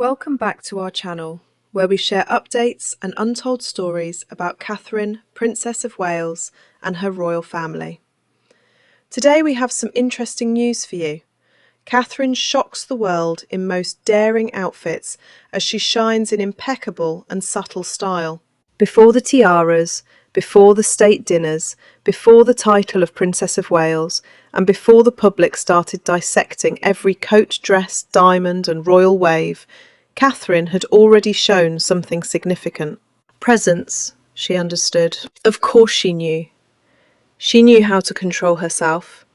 Welcome back to our channel, where we share updates and untold stories about Catherine, Princess of Wales, and her royal family. Today we have some interesting news for you. Catherine shocks the world in most daring outfits as she shines in impeccable and subtle style. Before the tiaras, before the state dinners, before the title of Princess of Wales, and before the public started dissecting every coat, dress, diamond and royal wave, Catherine had already shown something significant. Presence, she understood. Of course she knew. She knew how to control herself.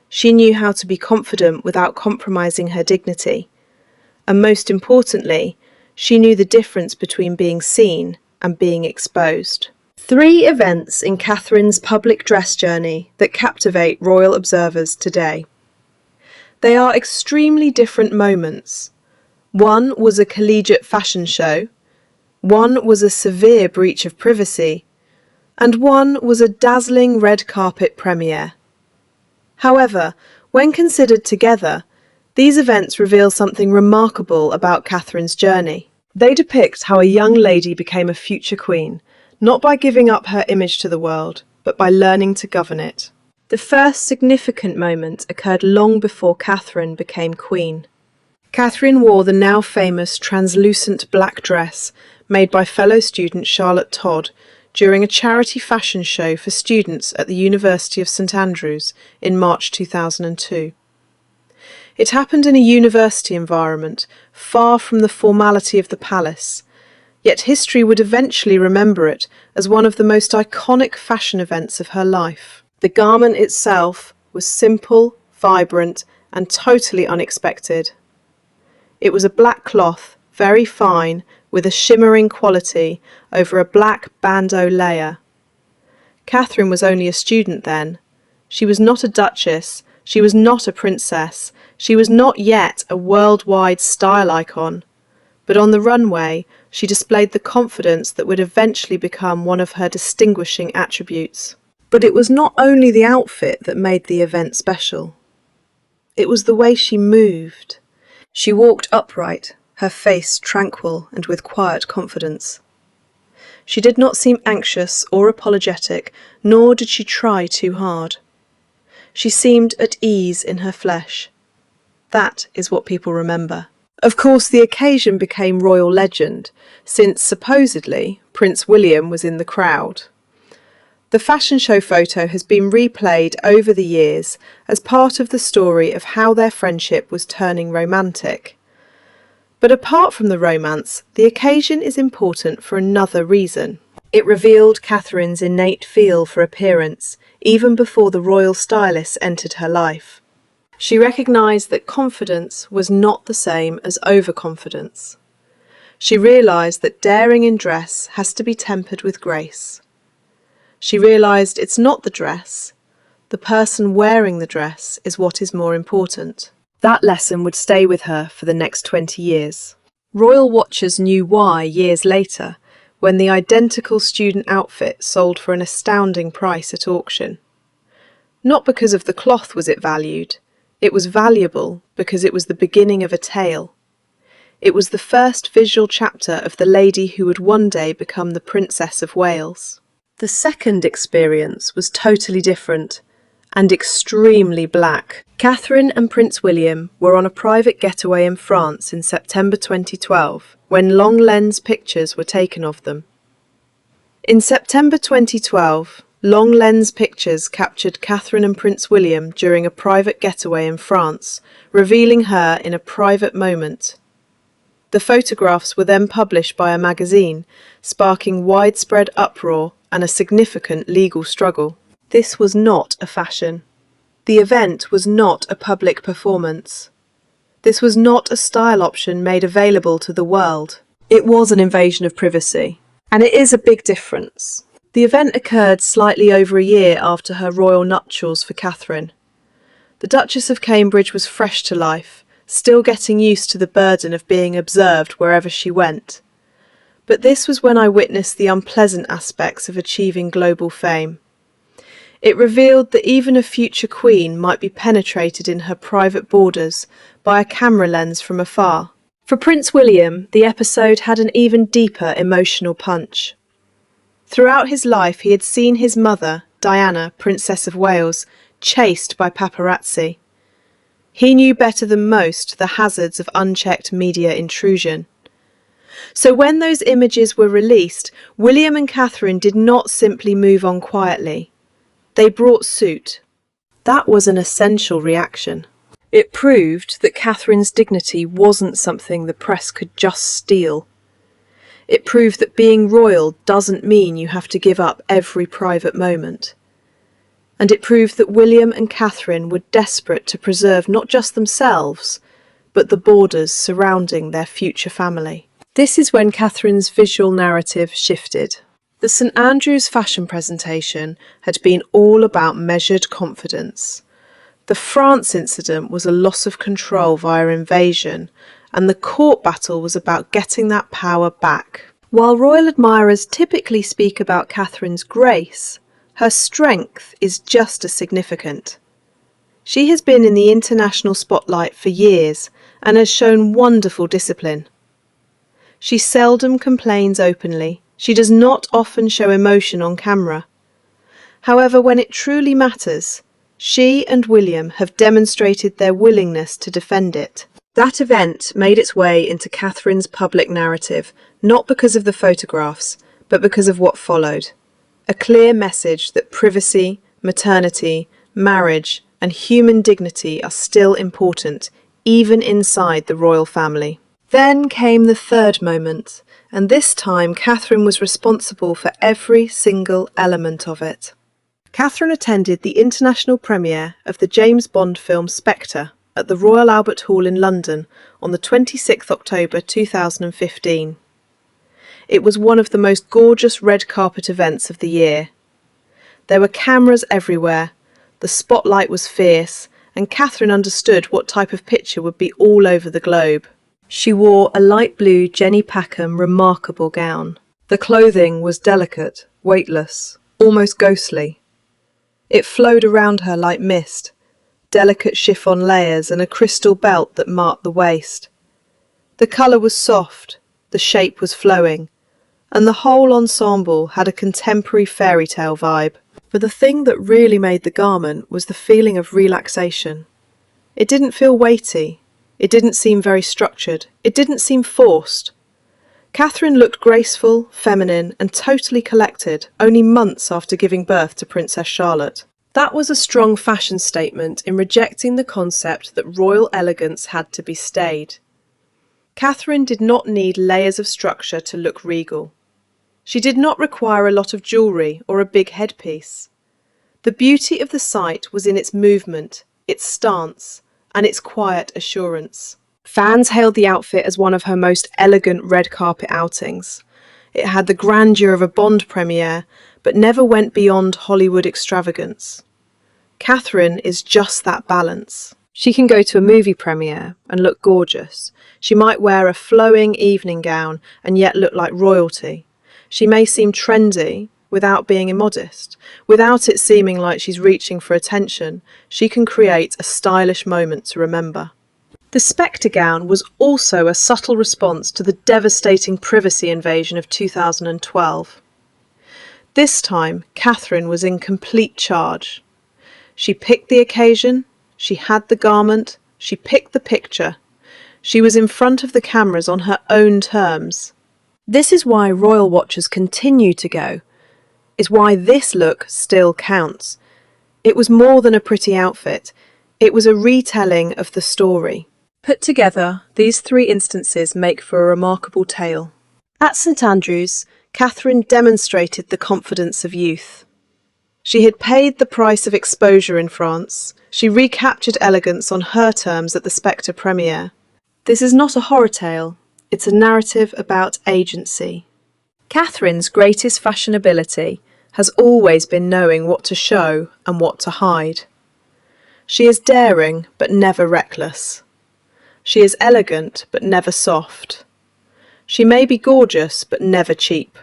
She knew how to be confident without compromising her dignity. And most importantly, she knew the difference between being seen and being exposed. 3 events in Catherine's public dress journey that captivate royal observers today. They are extremely different moments. One was a collegiate fashion show, one was a severe breach of privacy, and one was a dazzling red carpet premiere. However, when considered together, these events reveal something remarkable about Catherine's journey. They depict how a young lady became a future queen, not by giving up her image to the world, but by learning to govern it. The first significant moment occurred long before Catherine became queen. Catherine wore the now famous translucent black dress made by fellow student Charlotte Todd during a charity fashion show for students at the University of St Andrews in March 2002. It happened in a university environment, far from the formality of the palace, yet history would eventually remember it as one of the most iconic fashion events of her life. The garment itself was simple, vibrant, and totally unexpected. It was a black cloth, very fine, with a shimmering quality over a black bandeau layer. Catherine was only a student then. She was not a duchess, she was not a princess, she was not yet a worldwide style icon. But on the runway, she displayed the confidence that would eventually become one of her distinguishing attributes. But it was not only the outfit that made the event special. It was the way she moved. She walked upright, her face tranquil and with quiet confidence. She did not seem anxious or apologetic, nor did she try too hard. She seemed at ease in her flesh. That is what people remember. Of course, the occasion became royal legend, since supposedly Prince William was in the crowd. The fashion show photo has been replayed over the years as part of the story of how their friendship was turning romantic. But apart from the romance, the occasion is important for another reason. It revealed Catherine's innate feel for appearance, even before the royal stylist entered her life. She recognised that confidence was not the same as overconfidence. She realised that daring in dress has to be tempered with grace. She realised it's not the dress. The person wearing the dress is what is more important. That lesson would stay with her for the next 20 years. Royal watchers knew why years later, when the identical student outfit sold for an astounding price at auction. Not because of the cloth was it valued. It was valuable because it was the beginning of a tale. It was the first visual chapter of the lady who would one day become the Princess of Wales. The second experience was totally different and extremely black. Catherine and Prince William were on a private getaway in France in September 2012 when long lens pictures were taken of them. In September 2012, long lens pictures captured Catherine and Prince William during a private getaway in France, revealing her in a private moment. The photographs were then published by a magazine, sparking widespread uproar and a significant legal struggle. This was not a fashion. The event was not a public performance. This was not a style option made available to the world. It was an invasion of privacy. And it is a big difference. The event occurred slightly over a year after her royal nuptials for Catherine. The Duchess of Cambridge was fresh to life, still getting used to the burden of being observed wherever she went. But this was when I witnessed the unpleasant aspects of achieving global fame. It revealed that even a future queen might be penetrated in her private borders by a camera lens from afar. For Prince William, the episode had an even deeper emotional punch. Throughout his life, he had seen his mother, Diana, Princess of Wales, chased by paparazzi. He knew better than most the hazards of unchecked media intrusion. So when those images were released, William and Catherine did not simply move on quietly. They brought suit. That was an essential reaction. It proved that Catherine's dignity wasn't something the press could just steal. It proved that being royal doesn't mean you have to give up every private moment. And it proved that William and Catherine were desperate to preserve not just themselves, but the borders surrounding their future family. This is when Catherine's visual narrative shifted. The St Andrews fashion presentation had been all about measured confidence. The France incident was a loss of control via invasion, and the court battle was about getting that power back. While royal admirers typically speak about Catherine's grace, her strength is just as significant. She has been in the international spotlight for years and has shown wonderful discipline. She seldom complains openly. She does not often show emotion on camera. However, when it truly matters, she and William have demonstrated their willingness to defend it. That event made its way into Catherine's public narrative, not because of the photographs, but because of what followed. A clear message that privacy, maternity, marriage, and human dignity are still important, even inside the royal family. Then came the third moment, and this time Catherine was responsible for every single element of it. Catherine attended the international premiere of the James Bond film Spectre at the Royal Albert Hall in London on the 26th October 2015. It was one of the most gorgeous red carpet events of the year. There were cameras everywhere, the spotlight was fierce, and Catherine understood what type of picture would be all over the globe. She wore a light blue Jenny Packham remarkable gown. The clothing was delicate, weightless, almost ghostly. It flowed around her like mist, delicate chiffon layers and a crystal belt that marked the waist. The colour was soft, the shape was flowing, and the whole ensemble had a contemporary fairy tale vibe. But the thing that really made the garment was the feeling of relaxation. It didn't feel weighty. It didn't seem very structured. It didn't seem forced. Catherine looked graceful, feminine, and totally collected only months after giving birth to Princess Charlotte. That was a strong fashion statement in rejecting the concept that royal elegance had to be staid. Catherine did not need layers of structure to look regal. She did not require a lot of jewellery or a big headpiece. The beauty of the sight was in its movement, its stance, and its quiet assurance. Fans hailed the outfit as one of her most elegant red carpet outings. It had the grandeur of a Bond premiere, but never went beyond Hollywood extravagance. Catherine is just that balance. She can go to a movie premiere and look gorgeous. She might wear a flowing evening gown and yet look like royalty. She may seem trendy without being immodest. Without it seeming like she's reaching for attention, she can create a stylish moment to remember. The Spectre gown was also a subtle response to the devastating privacy invasion of 2012. This time, Catherine was in complete charge. She picked the occasion, she had the garment, she picked the picture. She was in front of the cameras on her own terms. This is why royal watchers continue to go, is why this look still counts. It was more than a pretty outfit, it was a retelling of the story. Put together, these three instances make for a remarkable tale. At St Andrews, Catherine demonstrated the confidence of youth. She had paid the price of exposure in France. She recaptured elegance on her terms at the Spectre premiere. This is not a horror tale, it's a narrative about agency. Catherine's greatest fashionability has always been knowing what to show and what to hide. She is daring but never reckless. She is elegant but never soft. She may be gorgeous but never cheap.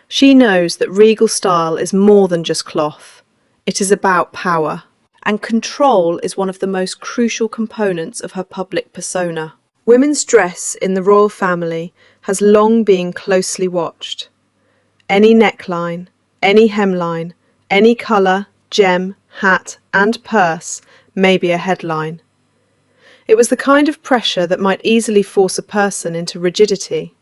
She knows that regal style is more than just cloth. It is about power. And control is one of the most crucial components of her public persona. Women's dress in the royal family has long been closely watched. Any neckline, any hemline, any colour, gem, hat and purse may be a headline. It was the kind of pressure that might easily force a person into rigidity.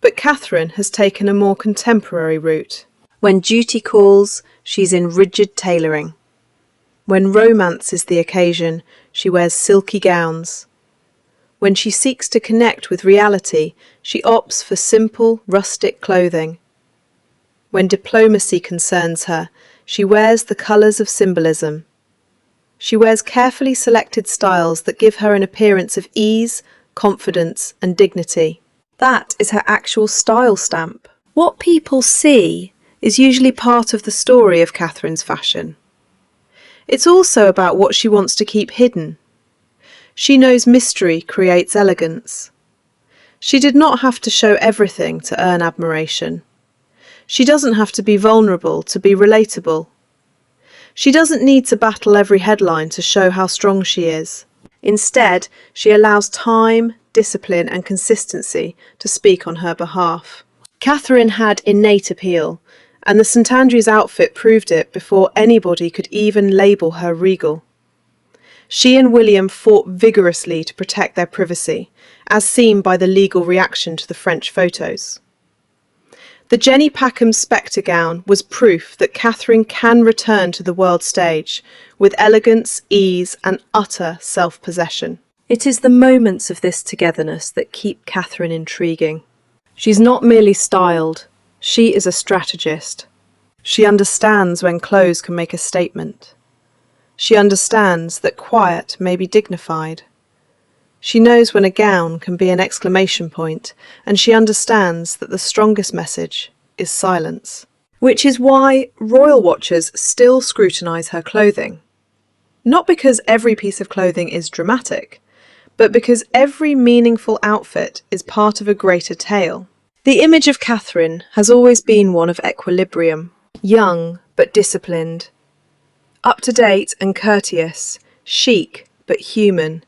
But Catherine has taken a more contemporary route. When duty calls, she's in rigid tailoring. When romance is the occasion, she wears silky gowns. When she seeks to connect with reality, she opts for simple, rustic clothing. When diplomacy concerns her, she wears the colours of symbolism. She wears carefully selected styles that give her an appearance of ease, confidence and dignity. That is her actual style stamp. What people see is usually part of the story of Catherine's fashion. It's also about what she wants to keep hidden. She knows mystery creates elegance. She did not have to show everything to earn admiration. She doesn't have to be vulnerable to be relatable. She doesn't need to battle every headline to show how strong she is. Instead, she allows time, discipline and consistency to speak on her behalf. Catherine had innate appeal, and the St Andrews outfit proved it before anybody could even label her regal. She and William fought vigorously to protect their privacy, as seen by the legal reaction to the French photos. The Jenny Packham Spectre gown was proof that Catherine can return to the world stage with elegance, ease and utter self-possession. It is the moments of this togetherness that keep Catherine intriguing. She's not merely styled, she is a strategist. She understands when clothes can make a statement. She understands that quiet may be dignified. She knows when a gown can be an exclamation point, and she understands that the strongest message is silence. Which is why royal watchers still scrutinise her clothing. Not because every piece of clothing is dramatic, but because every meaningful outfit is part of a greater tale. The image of Catherine has always been one of equilibrium, young but disciplined, up-to-date and courteous, chic but human.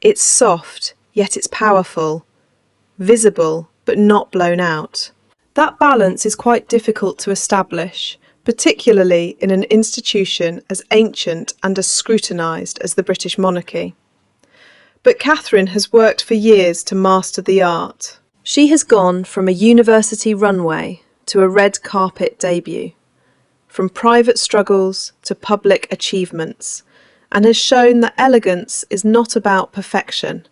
It's soft, yet it's powerful, visible but not blown out. That balance is quite difficult to establish, particularly in an institution as ancient and as scrutinised as the British monarchy. But Catherine has worked for years to master the art. She has gone from a university runway to a red carpet debut, from private struggles to public achievements, and has shown that elegance is not about perfection.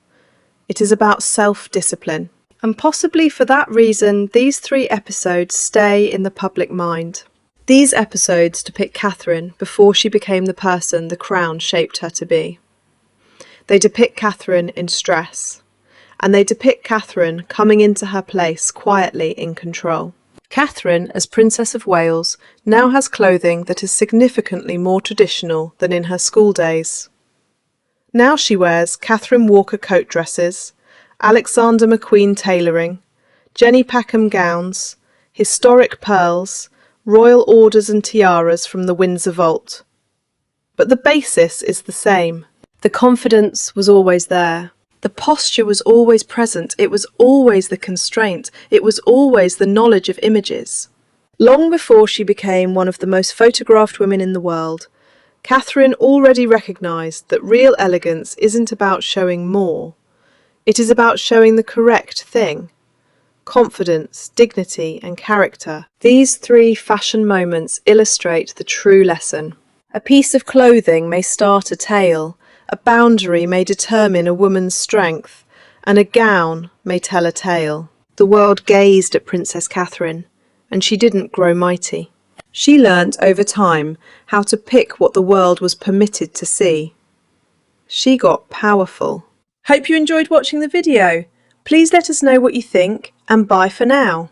It is about self-discipline. And possibly for that reason, these 3 episodes stay in the public mind. These episodes depict Catherine before she became the person the crown shaped her to be. They depict Catherine in stress, and they depict Catherine coming into her place quietly in control. Catherine, as Princess of Wales, now has clothing that is significantly more traditional than in her school days. Now she wears Catherine Walker coat dresses, Alexander McQueen tailoring, Jenny Packham gowns, historic pearls, royal orders and tiaras from the Windsor vault. But the basis is the same. The confidence was always there. The posture was always present, it was always the constraint, it was always the knowledge of images. Long before she became one of the most photographed women in the world, Catherine already recognised that real elegance isn't about showing more. It is about showing the correct thing. Confidence, dignity and character. These 3 fashion moments illustrate the true lesson. A piece of clothing may start a tale, a boundary may determine a woman's strength, and a gown may tell a tale. The world gazed at Princess Catherine, and she didn't grow mighty. She learnt over time how to pick what the world was permitted to see. She got powerful. Hope you enjoyed watching the video. Please let us know what you think, and bye for now.